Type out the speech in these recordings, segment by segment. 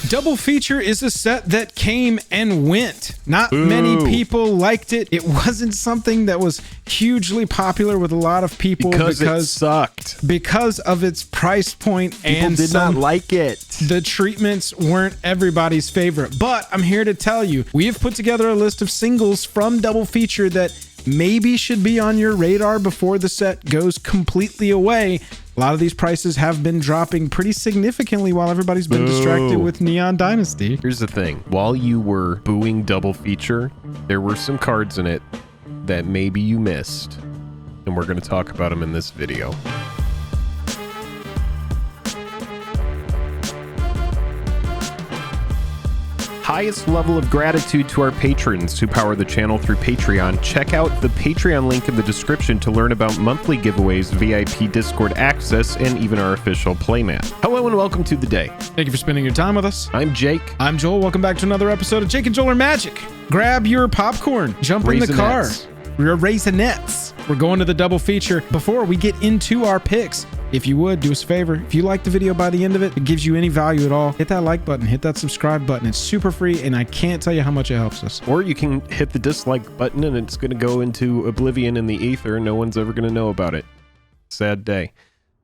Double Feature is a set that came and went. Not many people liked it. It wasn't something that was hugely popular with a lot of people because it sucked. Because of its price point. People and did not like it. The treatments weren't everybody's favorite. But I'm here to tell you, we have put together a list of singles from Double Feature that maybe should be on your radar before the set goes completely away. A lot of these prices have been dropping pretty significantly while everybody's been distracted with Neon Dynasty. Here's the thing. While you were booing Double Feature, there were some cards in it that maybe you missed, and we're going to talk about them in this video. Highest level of gratitude to our patrons who power the channel through Patreon. Check out the Patreon link in the description to learn about monthly giveaways, VIP Discord access, and even our official playmat. Hello and welcome to the day. Thank you for spending your time with us. I'm Jake. I'm Joel. Welcome back to another episode of Jake and Joel Are Magic. Grab your popcorn, jump in the car. Your Raisinets. We're going to the Double Feature. Before we get into our picks, if you would, do us a favor. If you like the video by the end of it, it gives you any value at all, hit that like button, hit that subscribe button. It's super free, and I can't tell you how much it helps us. Or you can hit the dislike button, and it's going to go into oblivion in the ether. No one's ever going to know about it. Sad day.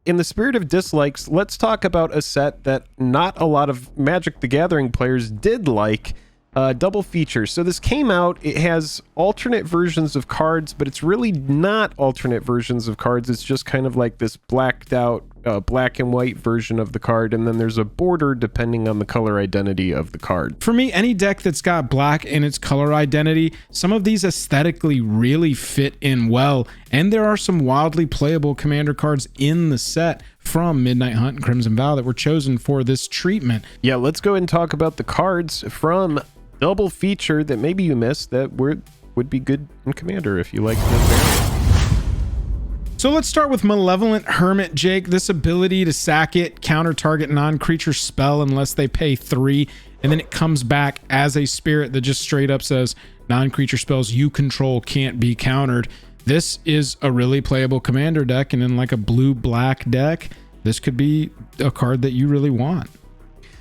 In the spirit of dislikes, let's talk about a set that not a lot of Magic the Gathering players did like. Double Feature. So this came out, it has alternate versions of cards, but it's really not alternate versions of cards. It's just kind of like this blacked out black and white version of the card, and then there's a border depending on the color identity of the card. For me, any deck that's got black in its color identity, some of these aesthetically really fit in well, and there are some wildly playable commander cards in the set from Midnight Hunt and Crimson Vow that were chosen for this treatment. Yeah, let's go ahead and talk about the cards from Double Feature that maybe you missed that would be good in Commander if you like them. So let's start with Malevolent Hermit, Jake. This ability to sack it, counter target non-creature spell unless they pay 3, and then it comes back as a spirit that just straight up says non-creature spells you control can't be countered. This is a really playable commander deck, and in like a blue-black deck, this could be a card that you really want.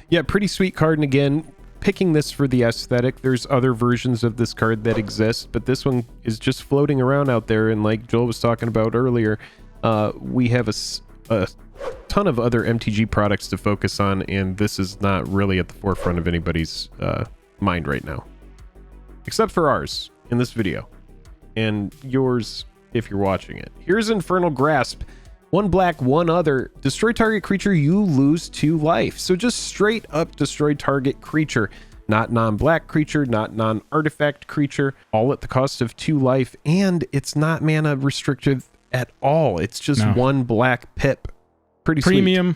Yeah, pretty sweet card, and again, picking this for the aesthetic. There's other versions of this card that exist, but this one is just floating around out there, and like Joel was talking about earlier, we have a ton of other MTG products to focus on, and this is not really at the forefront of anybody's mind right now, except for ours in this video, and yours if you're watching it. Here's Infernal Grasp. 1 black, 1 other. Destroy target creature, you lose 2 life. So just straight up destroy target creature. Not non-black creature, not non-artifact creature. All at the cost of 2 life. And it's not mana restrictive at all. It's just 1 black pip. Pretty sweet.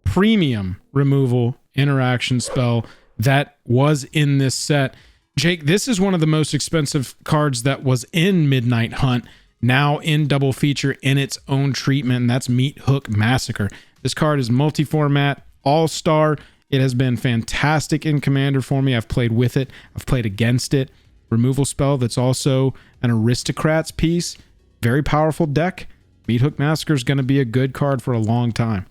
Premium removal interaction spell that was in this set. Jake, this is one of the most expensive cards that was in Midnight Hunt, now in Double Feature in its own treatment, and that's Meat Hook Massacre. This card is multi-format, all-star. It has been fantastic in Commander for me. I've played with it. I've played against it. Removal spell that's also an Aristocrats piece. Very powerful deck. Meat Hook Massacre is going to be a good card for a long time.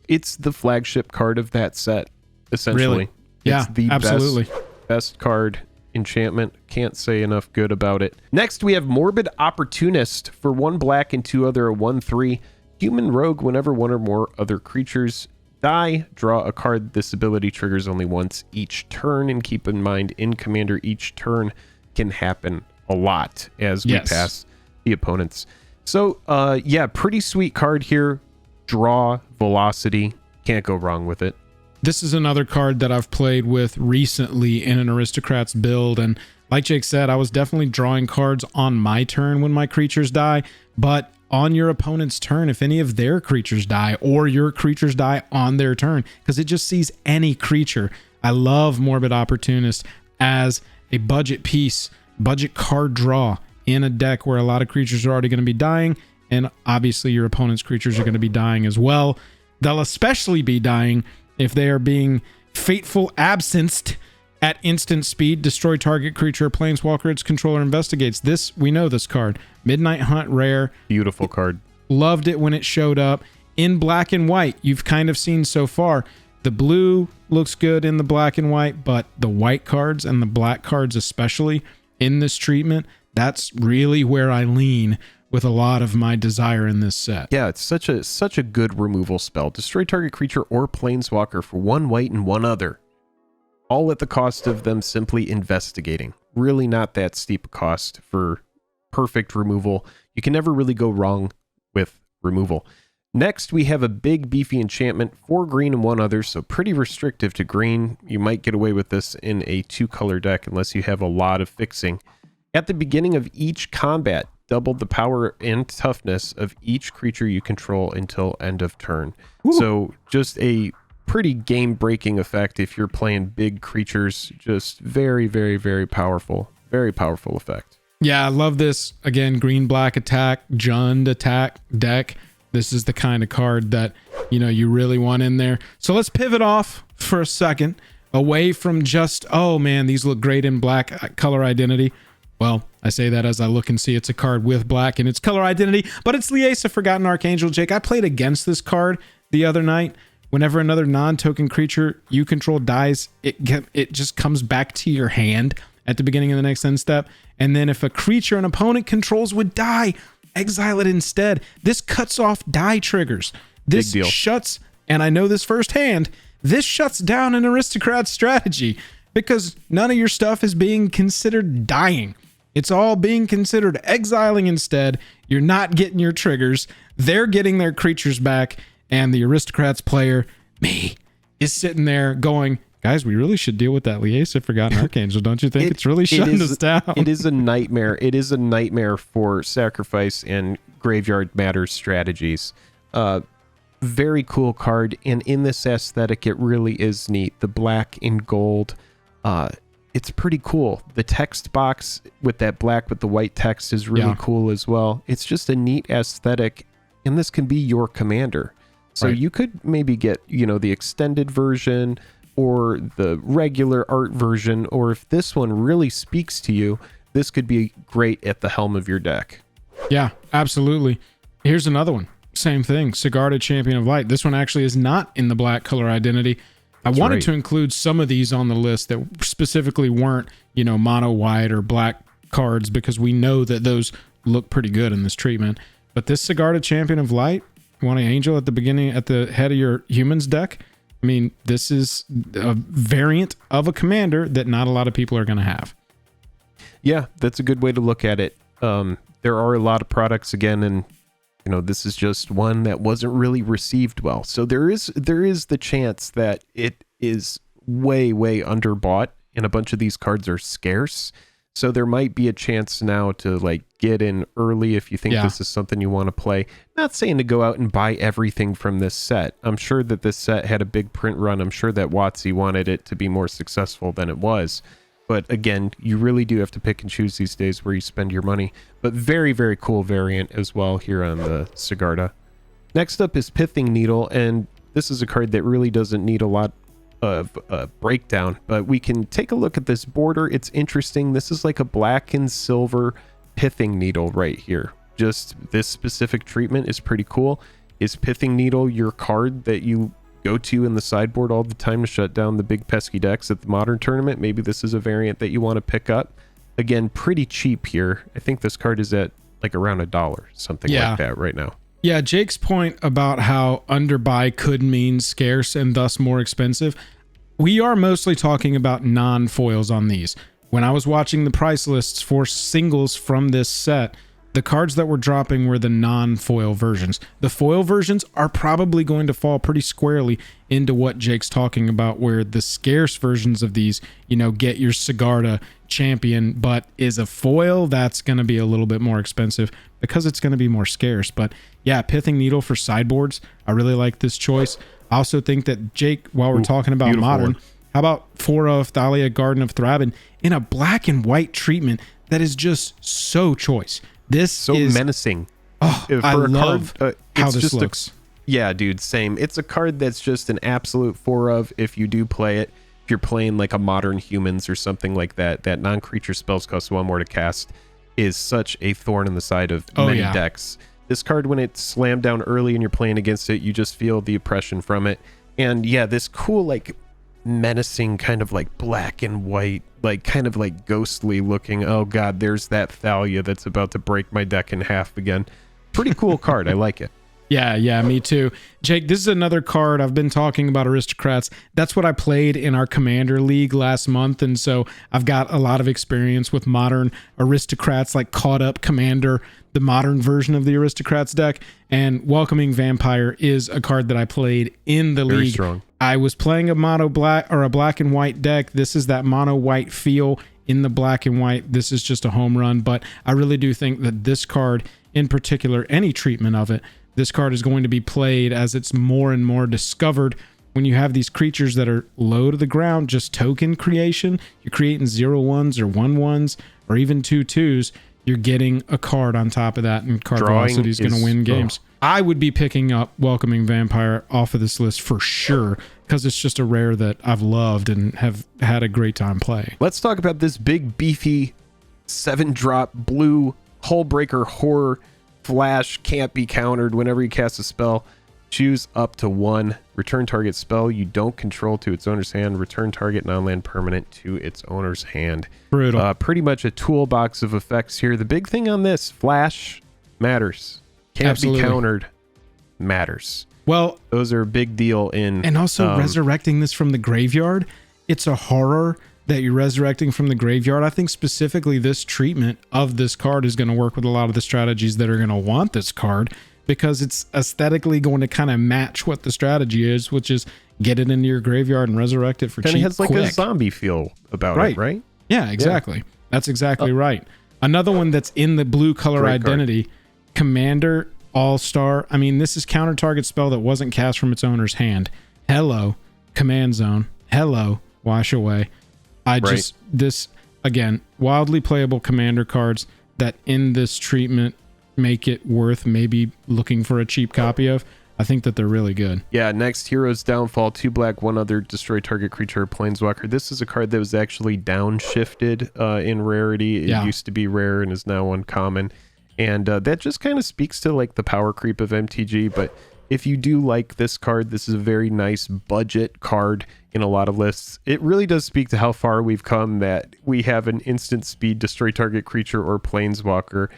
It's the flagship card of that set, essentially. Really? Yeah, it's the absolutely. Best card. Enchantment. Can't say enough good about it. Next, we have Morbid Opportunist. For 1 black and 2 other, a 1/3. Human Rogue. Whenever 1 or more other creatures die, draw a card. This ability triggers only once each turn, and keep in mind, in Commander, each turn can happen a lot as we pass the opponents. So, yeah, pretty sweet card here. Draw, velocity. Can't go wrong with it. This is another card that I've played with recently in an Aristocrats build, and like Jake said, I was definitely drawing cards on my turn when my creatures die, but on your opponent's turn, if any of their creatures die, or your creatures die on their turn, because it just sees any creature. I love Morbid Opportunist as a budget piece, budget card draw in a deck where a lot of creatures are already going to be dying, and obviously your opponent's creatures are going to be dying as well. They'll especially be dying if they are being fateful absenced at instant speed. Destroy target creature, planeswalker its controller investigates. This, we know this card. Midnight Hunt rare. Beautiful card. Loved it when it showed up. In black and white, you've kind of seen so far. The blue looks good in the black and white, but the white cards and the black cards especially in this treatment, that's really where I lean with a lot of my desire in this set. Yeah, it's such a good removal spell. Destroy target creature or planeswalker for 1 white and 1 other. All at the cost of them simply investigating. Really not that steep a cost for perfect removal. You can never really go wrong with removal. Next, we have a big beefy enchantment, 4 green and 1 other, so pretty restrictive to green. You might get away with this in a 2-color deck unless you have a lot of fixing. At the beginning of each combat, double the power and toughness of each creature you control until end of turn. Ooh. So just a pretty game-breaking effect if you're playing big creatures. Just very, very, very powerful. Very powerful effect. Yeah, I love this. Again, green-black attack, Jund attack deck. This is the kind of card that, you know, you really want in there. So let's pivot off for a second away from just, oh man, these look great in black color identity. Well, I say that as I look and see it's a card with black in its color identity, but it's Liesa, Forgotten Archangel. Jake, I played against this card the other night. Whenever another non-token creature you control dies, it just comes back to your hand at the beginning of the next end step. And then if a creature an opponent controls would die, exile it instead. This cuts off die triggers. This shuts, and I know this firsthand, this shuts down an Aristocrat strategy because none of your stuff is being considered dying. It's all being considered exiling instead. You're not getting your triggers. They're getting their creatures back. And the Aristocrats player, me, is sitting there going, guys, we really should deal with that Liesa, Forgotten Archangel. Don't you think it's really shutting us down? It is a nightmare. It is a nightmare for sacrifice and graveyard matters strategies. Very cool card. And in this aesthetic, it really is neat. The black and gold, it's pretty cool. The text box with that black with the white text is really cool as well. It's just a neat aesthetic. And this can be your commander. So you could maybe get, you know, the extended version or the regular art version, or if this one really speaks to you, this could be great at the helm of your deck. Yeah, absolutely. Here's another one. Same thing. Sigarda, Champion of Light. This one actually is not in the black color identity. I wanted to include some of these on the list that specifically weren't, you know, mono white or black cards because we know that those look pretty good in this treatment. But this Sigarda, Champion of Light, you want an angel at the beginning, at the head of your humans deck? I mean, this is a variant of a commander that not a lot of people are going to have. Yeah, that's a good way to look at it. There are a lot of products again, and you know, this is just one that wasn't really received well. So there is the chance that it is way, way underbought, and a bunch of these cards are scarce. So there might be a chance now to like get in early if you think this is something you want to play. Not saying to go out and buy everything from this set. I'm sure that this set had a big print run. I'm sure that WOTC wanted it to be more successful than it was. But again, you really do have to pick and choose these days where you spend your money. But very, very cool variant as well here on the Sigarda. Next up is Pithing Needle, and this is a card that really doesn't need a lot of breakdown, but we can take a look at this border. It's interesting. This is like a black and silver Pithing Needle right here. Just this specific treatment is pretty cool. Is Pithing Needle your card that you go to in the sideboard all the time to shut down the big pesky decks at the Modern Tournament? Maybe this is a variant that you want to pick up. Again, pretty cheap here. I think this card is at like around $1, something like that right now. Yeah, Jake's point about how underbuy could mean scarce and thus more expensive. We are mostly talking about non-foils on these. When I was watching the price lists for singles from this set, the cards that were dropping were the non-foil versions. The foil versions are probably going to fall pretty squarely into what Jake's talking about, where the scarce versions of these, you know, get your Sigarda champion, but is a foil, that's going to be a little bit more expensive because it's going to be more scarce. But yeah, Pithing Needle for sideboards, I really like this choice. I also think that, Jake, while we're talking about modern, how about 4 of Thalia, Garden of Thraben in a black and white treatment that is just so choice. This is menacing. Oh, I love how this looks. Yeah, dude, same. It's a card that's just an absolute 4 of if you do play it. If you're playing like a modern humans or something like that, that non-creature spells cost 1 more to cast is such a thorn in the side of many decks. This card, when it's slammed down early and you're playing against it, you just feel the oppression from it. And yeah, this cool, like, menacing kind of like black and white, like kind of like ghostly looking. Oh god, there's that Thalia that's about to break my deck in half again. Pretty cool card. I like it. Yeah, me too. Jake, this is another card. I've been talking about Aristocrats. That's what I played in our Commander League last month, and so I've got a lot of experience with modern Aristocrats, like caught up Commander, the modern version of the Aristocrats deck, and Welcoming Vampire is a card that I played in the Very league. strong. I was playing a mono black or a black and white deck. This is that mono white feel in the black and white. This is just a home run, but I really do think that this card in particular, any treatment of it, this card is going to be played as it's more and more discovered. When you have these creatures that are low to the ground, just token creation, you're creating 0/1s or 1/1s or even 2/2s, you're getting a card on top of that, and card velocity is going to win games. I would be picking up Welcoming Vampire off of this list for sure, because it's just a rare that I've loved and have had a great time playing. Let's talk about this big, beefy 7-drop blue Hullbreaker Horror. Flash, can't be countered whenever you cast a spell. Choose up to 1. Return target spell you don't control to its owner's hand. Return target non-land permanent to its owner's hand. Brutal. Pretty much a toolbox of effects here. The big thing on this, Flash matters. Can't be countered matters. Well, those are a big deal in... And also resurrecting this from the graveyard. It's a horror that you're resurrecting from the graveyard. I think specifically this treatment of this card is going to work with a lot of the strategies that are going to want this card, because it's aesthetically going to kind of match what the strategy is, which is get it into your graveyard and resurrect it for cheap. And it has like quick. a zombie feel about it, right? Yeah, exactly. Yeah. That's exactly right. Another one that's in the blue color identity, Commander All-Star. I mean, this is counter target spell that wasn't cast from its owner's hand. Hello, Command Zone. Hello, Wash Away. This, again, wildly playable commander cards that in this treatment make it worth maybe looking for a cheap copy of. I think that they're really good. Yeah, next, Hero's Downfall, 2 black, 1 other, destroy target creature or planeswalker. This is a card that was actually downshifted in rarity. It used to be rare and is now uncommon. And that just kind of speaks to like the power creep of MTG, but if you do like this card, this is a very nice budget card in a lot of lists. It really does speak to how far we've come that we have an instant speed destroy target creature or planeswalker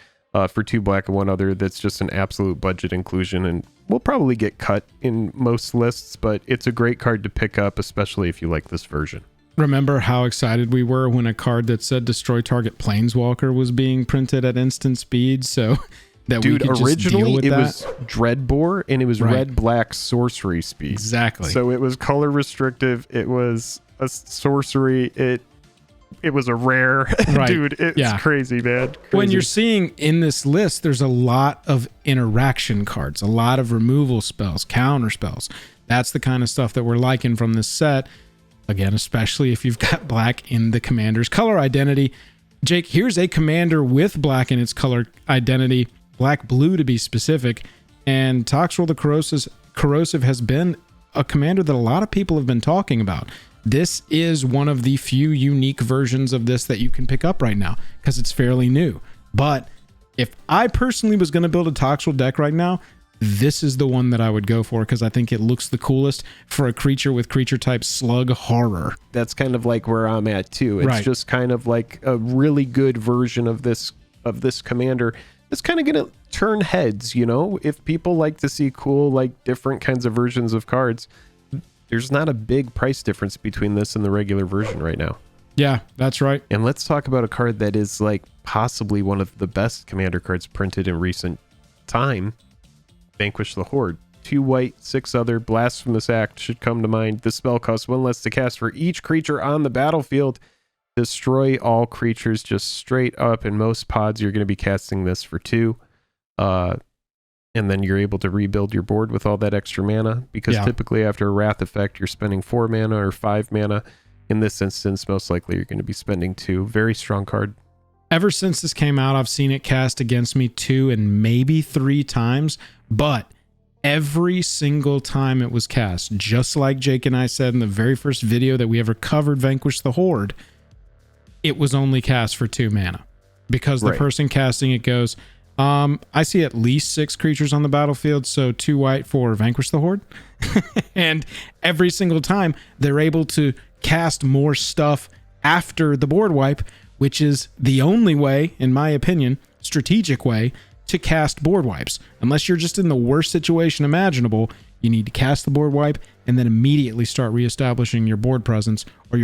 for 2 black and 1 other that's just an absolute budget inclusion, and will probably get cut in most lists, but it's a great card to pick up, especially if you like this version. Remember how excited we were when a card that said destroy target planeswalker was being printed at instant speed, so that Dude, we could originally just deal with it that? was Dreadbore, and it was red-black sorcery speed. Exactly. So it was color restrictive. It was a sorcery. It was a rare. Right. Dude, it's crazy, man. Crazy. When you're seeing in this list, there's a lot of interaction cards, a lot of removal spells, counter spells. That's the kind of stuff that we're liking from this set. Again, especially if you've got black in the commander's color identity. Jake, here's a commander with black in its color identity, black-blue to be specific, and Toxrill the Corrosive has been a commander that a lot of people have been talking about. This is one of the few unique versions of this that you can pick up right now because it's fairly new. But if I personally was going to build a Toxrill deck right now, this is the one that I would go for because I think it looks the coolest for a creature with creature type slug horror. That's kind of like where I'm at too. It's just kind of like a really good version of this commander. It's kind of going to turn heads, you know? If people like to see cool, like different kinds of versions of cards, there's not a big price difference between this and the regular version right now. Yeah, that's right. And let's talk about a card that is like possibly one of the best commander cards printed in recent time. Vanquish the Horde. 2 white, 6 other, Blasphemous Act should come to mind. This spell costs 1 less to cast for each creature on the battlefield. Destroy all creatures just straight up. In most pods, you're going to be casting this for 2. And then you're able to rebuild your board with all that extra mana, because typically after a Wrath effect, you're spending 4 mana or 5 mana. In this instance, most likely you're going to be spending 2. Very strong card. Ever since this came out, I've seen it cast against me 2 and maybe 3 times, but every single time it was cast, just like Jake and I said in the very first video that we ever covered Vanquish the Horde, it was only cast for 2 mana because the person casting it goes, I see at least 6 creatures on the battlefield, so 2 white for Vanquish the Horde. And every single time they're able to cast more stuff after the board wipe, which is the only way, in my opinion, strategic way to cast board wipes. Unless you're just in the worst situation imaginable, you need to cast the board wipe and then immediately start reestablishing your board presence, or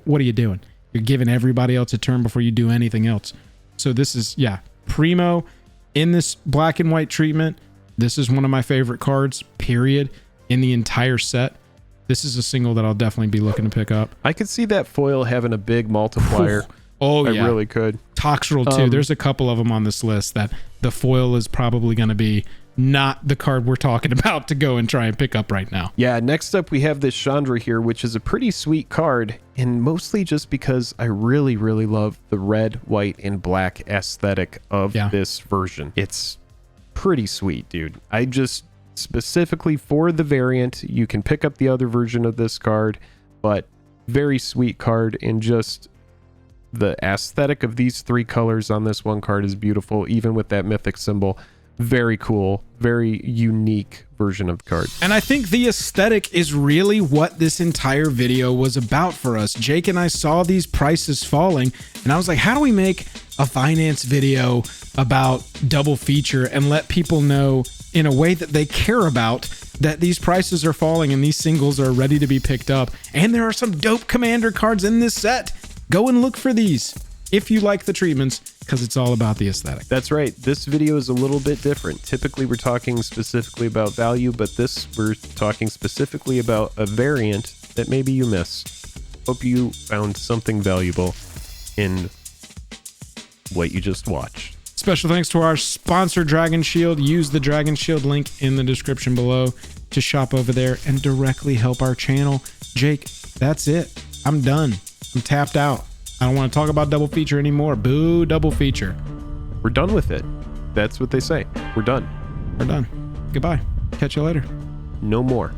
what are you doing? You're giving everybody else a turn before you do anything else. So this is, primo in this black and white treatment. This is one of my favorite cards, period, in the entire set. This is a single that I'll definitely be looking to pick up. I could see that foil having a big multiplier. Oh, I really could. Toxrill too. There's a couple of them on this list that the foil is probably going to be not the card we're talking about to go and try and pick up right now. Yeah, next up we have this Chandra here, which is a pretty sweet card, and mostly just because I really, really love the red, white, and black aesthetic of this version. It's pretty sweet, dude. I just, specifically for the variant, you can pick up the other version of this card, but very sweet card, and just the aesthetic of these 3 colors on this one card is beautiful, even with that mythic symbol. Very cool, very unique version of the card. And I think the aesthetic is really what this entire video was about for us. Jake and I saw these prices falling, and I was like, how do we make a finance video about double feature and let people know in a way that they care about that these prices are falling and these singles are ready to be picked up? And there are some dope commander cards in this set. Go and look for these if you like the treatments, because it's all about the aesthetic. That's right. This video is a little bit different. Typically, we're talking specifically about value, but this, we're talking specifically about a variant that maybe you missed. Hope you found something valuable in what you just watched. Special thanks to our sponsor, Dragon Shield. Use the Dragon Shield link in the description below to shop over there and directly help our channel. Jake, that's it. I'm done. I'm tapped out. I don't want to talk about double feature anymore. Boo, double feature. We're done with it. That's what they say. We're done. We're done. Goodbye. Catch you later. No more.